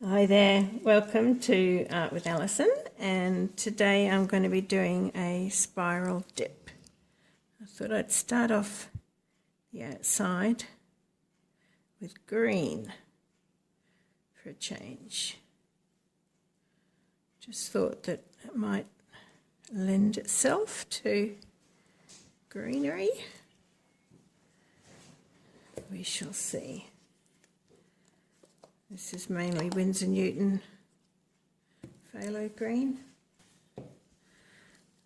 Hi there, welcome to Art with Alison, and today I'm going to be doing a spiral dip. I thought I'd start off the outside with green for a change. Just thought that it might lend itself to greenery. We shall see. This is mainly Winsor Newton phthalo green.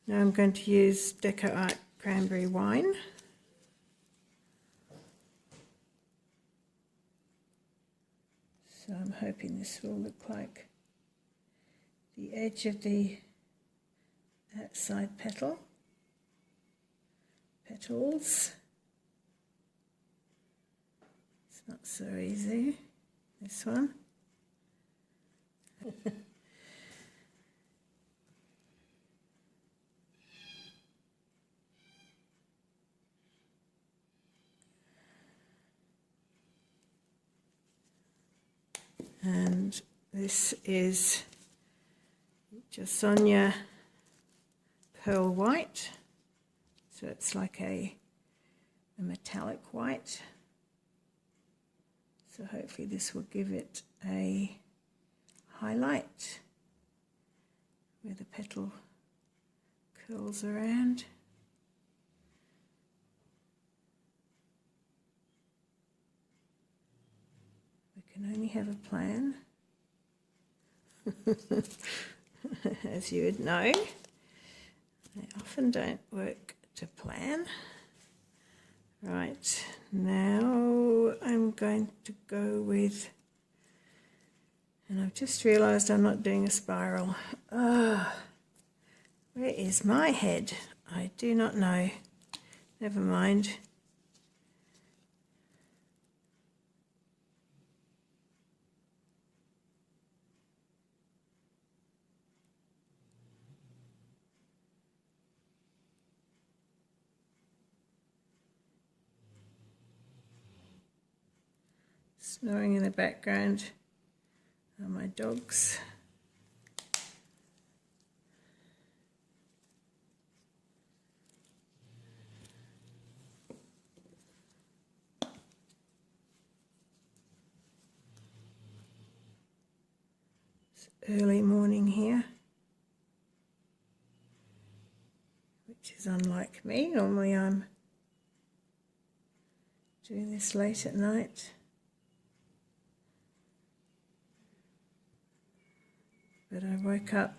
Now I'm going to use DecoArt Cranberry wine. So I'm hoping this will look like the edge of the outside petals. It's not so easy. This one. And this is Jo Sonjas Pearl White. So it's like a metallic white. So hopefully this will give it a highlight where the petal curls around. We can only have a plan, as you would know. They often don't work to plan. Right, now I'm going to go with, and I've just realised I'm not doing a spiral. Where is my head? I do not know. Never mind. Snoring in the background are my dogs. It's early morning here, which is unlike me. Normally I'm doing this late at night. But I woke up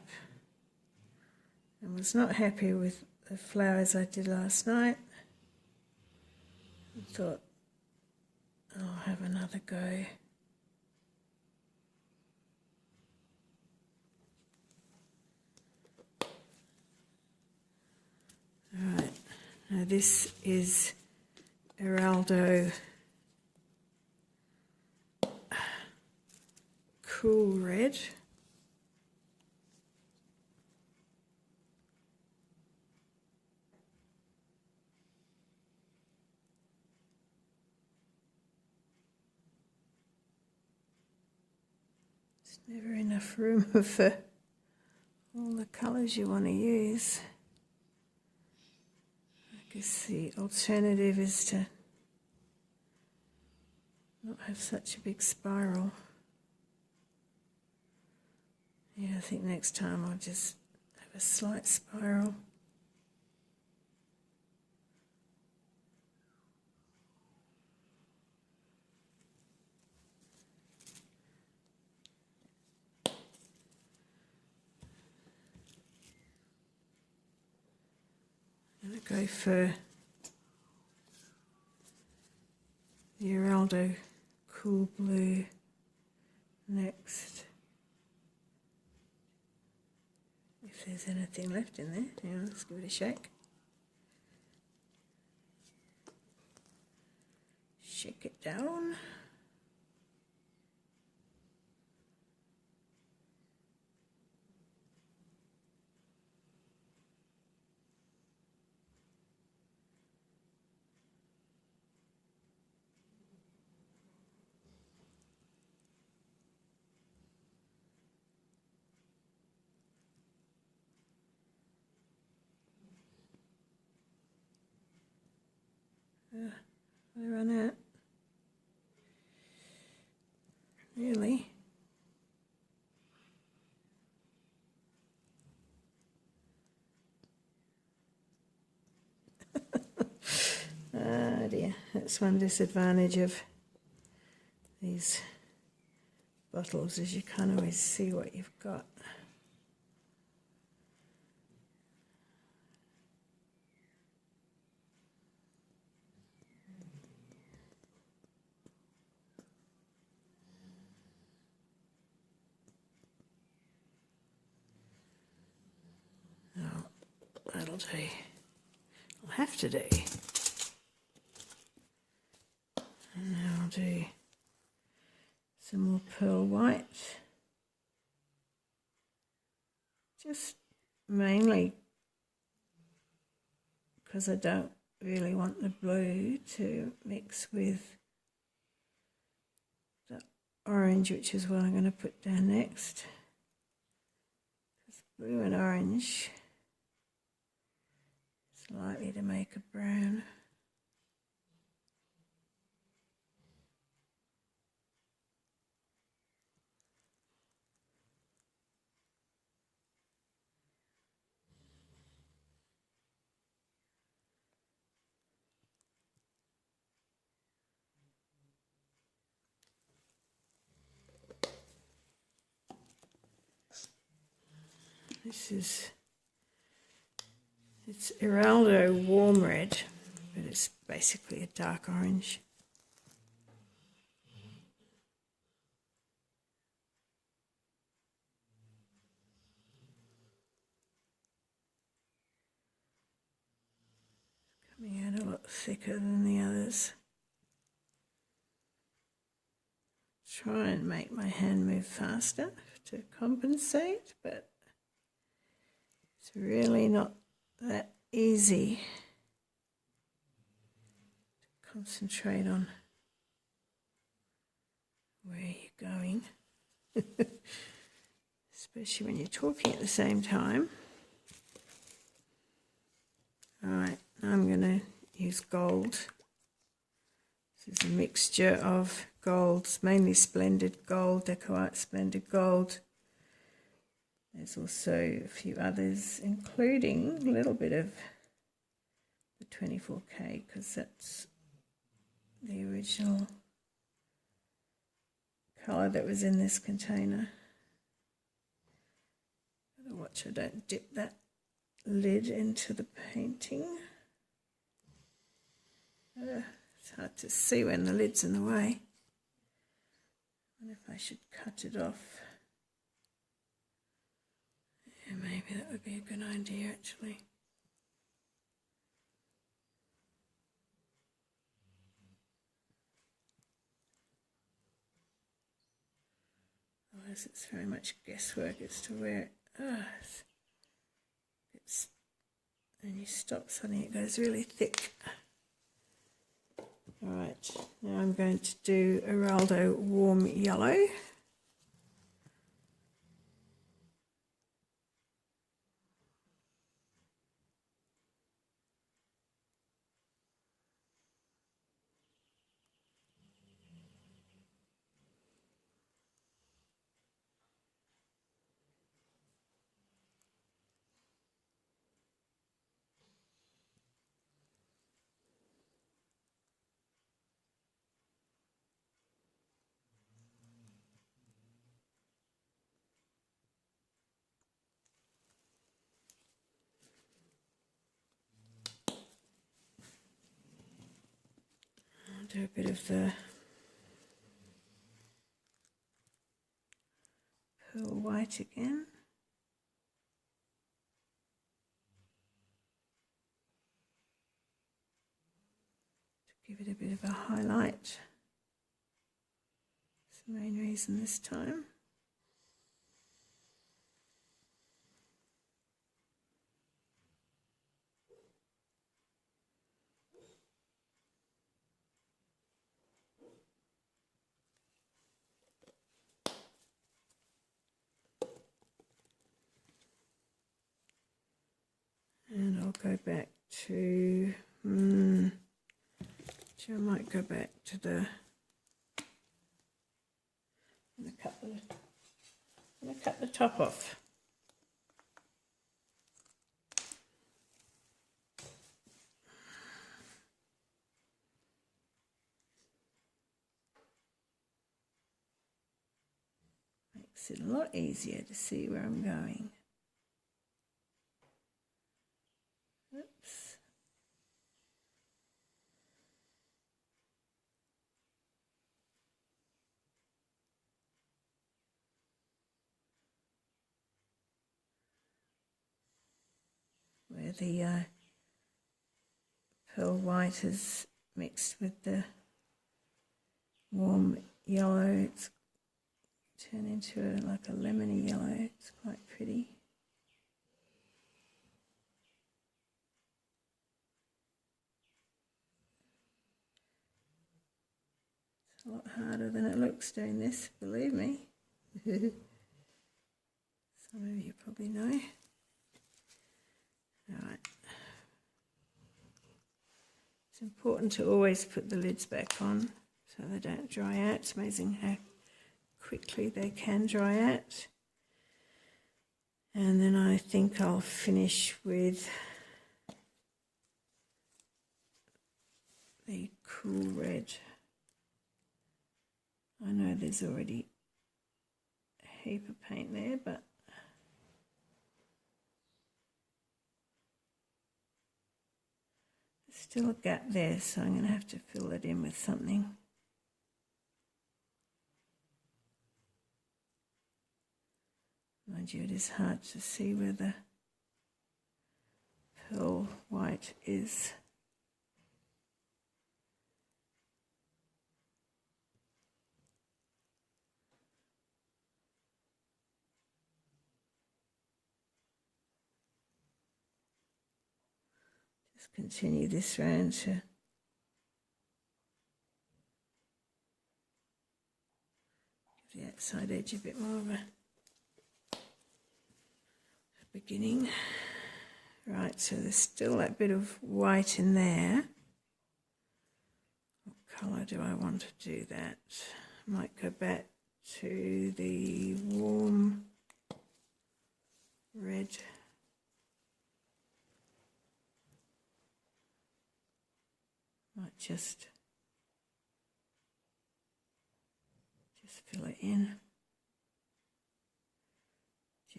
and was not happy with the flowers I did last night. I thought, I'll have another go. Alright, now this is Eraldo Warm Red. Never enough room for all the colours you want to use. I guess the alternative is to not have such a big spiral. Yeah, I think next time I'll just have a slight spiral. I'm going to go for the Eraldo Cool Blue next. If there's anything left in there, yeah, let's give it a shake. Shake it down. I run out. Really? Oh dear, that's one disadvantage of these bottles, is you can't always see what you've got. Oh, that'll do. I'll have to do. And now I'll do some more pearl white. Just mainly because I don't really want the blue to mix with the orange, which is what I'm going to put down next. Because blue and orange is likely to make a brown. It's Eraldo Warm Red, but it's basically a dark orange. Coming out a lot thicker than the others. Try and make my hand move faster to compensate, but it's really not that easy to concentrate on where you're going, especially when you're talking at the same time. All right, now I'm going to use gold. This is a mixture of golds, mainly splendid gold, DecoArt splendid gold. There's also a few others, including a little bit of the 24K, because that's the original colour that was in this container. Gotta watch I don't dip that lid into the painting. It's hard to see when the lid's in the way. I wonder if I should cut it off. Yeah, maybe that would be a good idea actually. Otherwise it's very much guesswork as to where it's and you stop suddenly it goes really thick. Alright, now I'm going to do Eraldo Warm Yellow. Do a bit of the pearl white again. To give it a bit of a highlight. That's the main reason this time. And I'll go back to, I might go back to the, I'm going to cut the top off. Makes it a lot easier to see where I'm going. Oops. Where the pearl white is mixed with the warm yellow, it's turned into like a lemony yellow. It's quite pretty. It's a lot harder than it looks doing this, believe me. Some of you probably know. Alright. It's important to always put the lids back on so they don't dry out. It's amazing how quickly they can dry out. And then I think I'll finish with the cool red. I know there's already a heap of paint there, but there's still a gap there, so I'm going to have to fill it in with something. Mind you, it is hard to see where the pearl white is. Just continue this round to give the outside edge a bit more of a beginning. Right, so there's still that bit of white in there. What colour do I want to do that? I might go back to the warm red. Might just fill it in.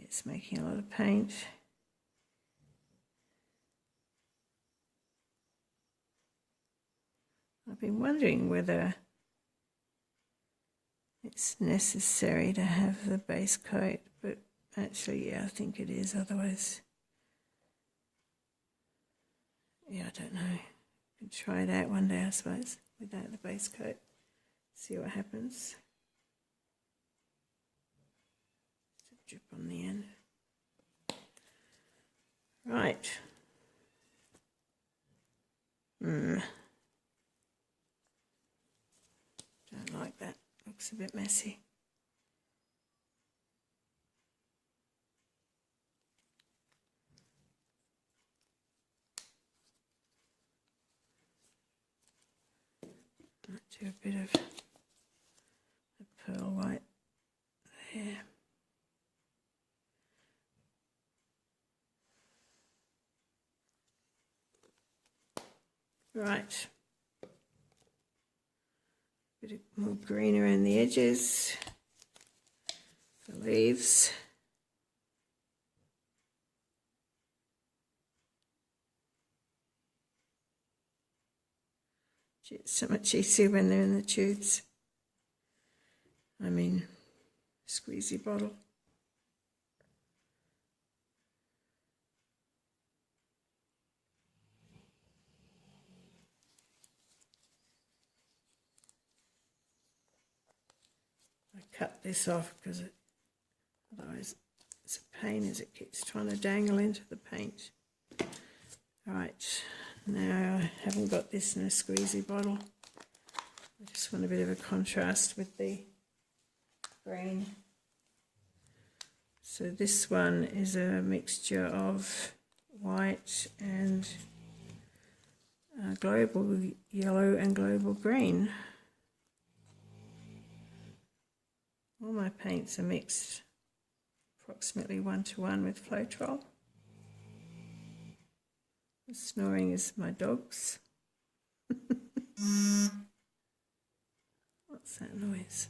It's making a lot of paint. I've been wondering whether it's necessary to have the base coat, but actually, yeah, I think it is. Otherwise, yeah, I don't know. I can try it out one day, I suppose, without the base coat. See what happens. Drip on the end. Right. Don't like that. Looks a bit messy. Might do a bit of the pearl white there. Right, a bit more green around the edges, the leaves. It's so much easier when they're in the tubes. I mean, squeezy bottle. Cut this off because otherwise it's a pain as it keeps trying to dangle into the paint. Alright, now I haven't got this in a squeezy bottle. I just want a bit of a contrast with the green. So this one is a mixture of white and global yellow and global green. All my paints are mixed approximately 1:1 with Floetrol. The snoring is my dogs. What's that noise?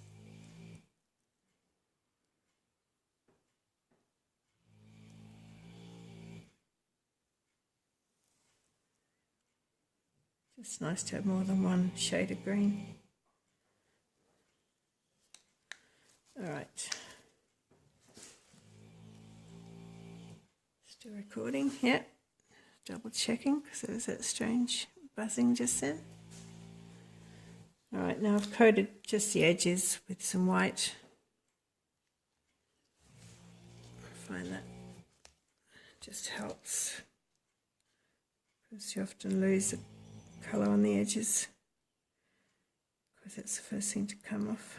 It's nice to have more than one shade of green. All right. Still recording? Yeah. Double checking because there was that strange buzzing just then. All right, now I've coated just the edges with some white. I find that just helps because you often lose the colour on the edges because it's the first thing to come off.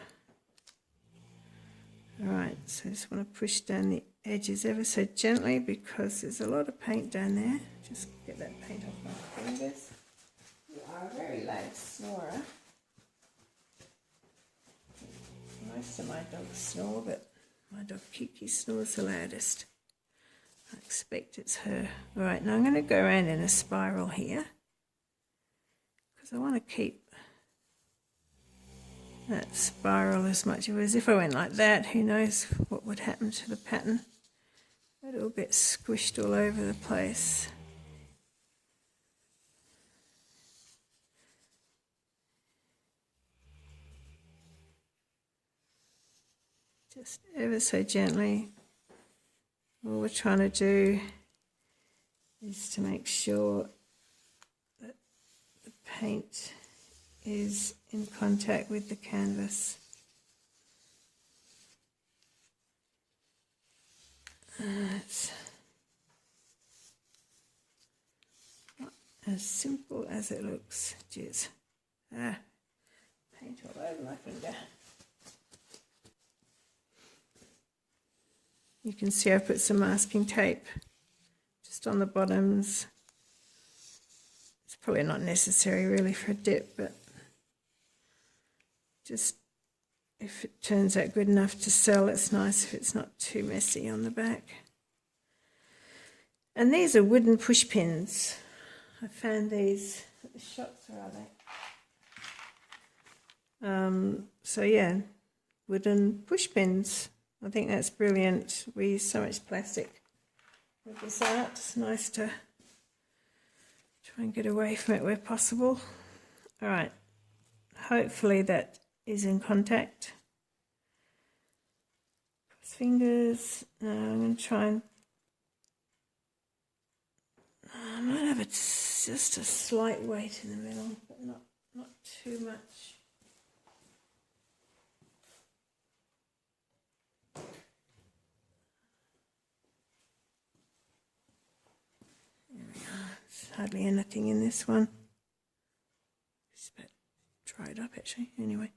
Alright, so I just want to push down the edges ever so gently because there's a lot of paint down there. Just get that paint off my fingers. You are a very loud snorer. Most of my dogs snore, but my dog Kiki snores the loudest. I expect it's her. Alright, now I'm going to go around in a spiral here because I want to keep that spiral as much as if I went like that, who knows what would happen to the pattern. It'll get squished all over the place. Just ever so gently. All we're trying to do is to make sure that the paint is in contact with the canvas. It's not as simple as it looks. Jeez. Paint all over my finger. You can see I put some masking tape just on the bottoms. It's probably not necessary really for a dip, but just if it turns out good enough to sell, it's nice if it's not too messy on the back. And these are wooden push pins. I found these at the shops, where are they? So yeah, wooden push pins. I think that's brilliant. We use so much plastic with this art. It's nice to try and get away from it where possible. All right, hopefully that is in contact. Cross fingers. Now I'm going to try and I might have just a slight weight in the middle, but not too much. There we are. There's hardly anything in this one. It's a bit dried up actually. Anyway,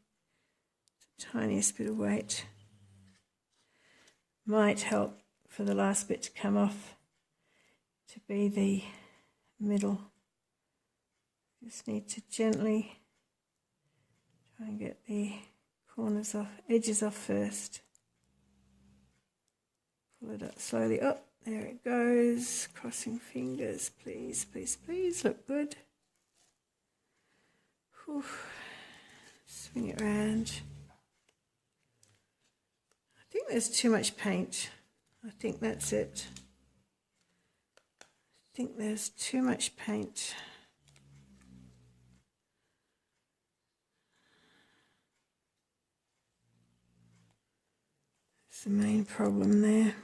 it's the tiniest bit of weight. Might help for the last bit to come off to be the middle. Just need to gently try and get the corners off, edges off first. Pull it up slowly. Oh, there it goes. Crossing fingers, please, please, please. Look good. Whew. Swing it around. I think there's too much paint. I think that's it. I think there's too much paint. That's the main problem there.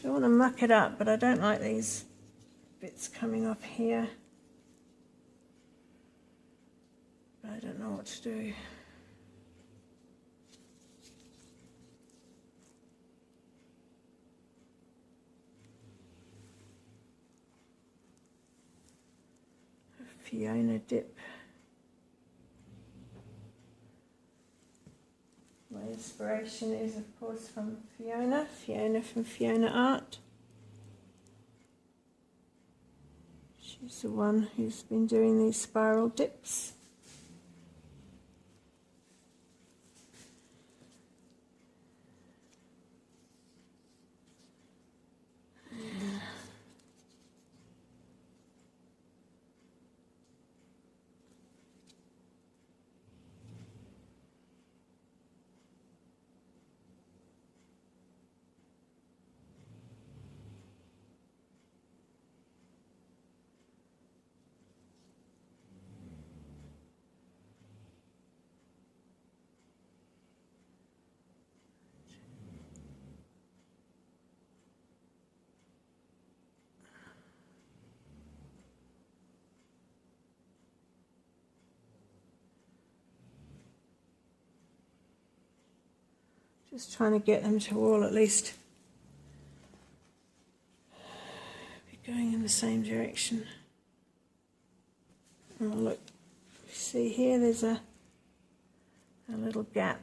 Don't want to muck it up, but I don't like these bits coming off here. But I don't know what to do. Fiona dip. Where's inspiration is of course from Fiona from Fiona Art. She's the one who's been doing these spiral dips. Just trying to get them to all at least be going in the same direction. Oh look, you see here there's a little gap.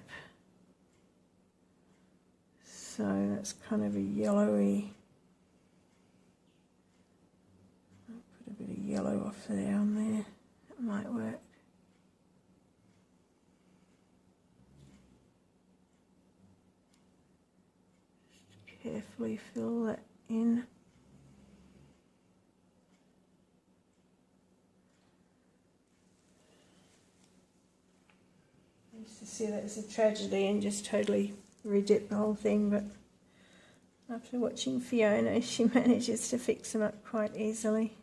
So that's kind of a yellowy. I'll put a bit of yellow off there on there. That might work. Carefully fill that in. I used to see that as a tragedy and just totally redip the whole thing, but after watching Fiona, she manages to fix them up quite easily.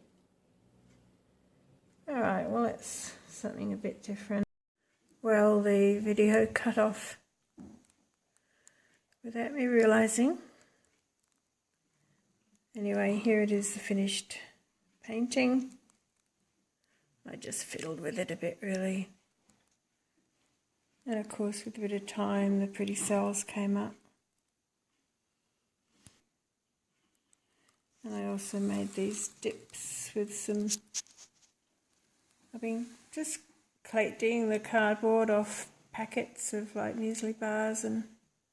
Alright, well that's something a bit different. Well, the video cut off without me realising. Anyway, here it is, the finished painting. I just fiddled with it a bit really. And of course with a bit of time the pretty cells came up. And I also made these dips with some, I've been just collecting the cardboard off packets of like muesli bars and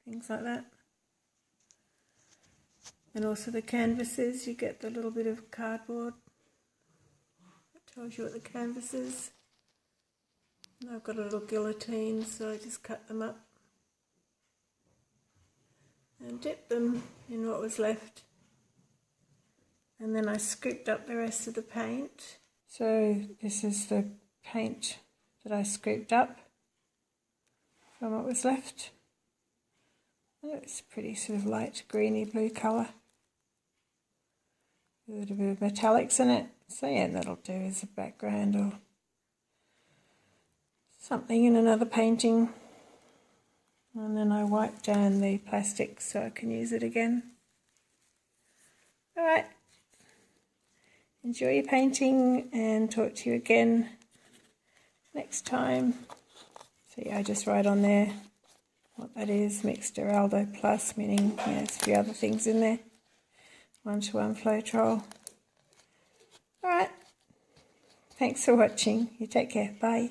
things like that. And also the canvases, you get the little bit of cardboard that tells you what the canvas is. And I've got a little guillotine, so I just cut them up and dipped them in what was left. And then I scooped up the rest of the paint. So this is the paint that I scooped up from what was left. And it's a pretty sort of light greeny blue colour. A little bit of metallics in it, so yeah, that'll do as a background or something in another painting. And then I wipe down the plastic so I can use it again. Alright, enjoy your painting and talk to you again next time. So yeah, I just write on there what that is, mixed Eraldo plus, meaning there's a few other things in there. 1:1 Floetrol. Alright, thanks for watching. You take care. Bye.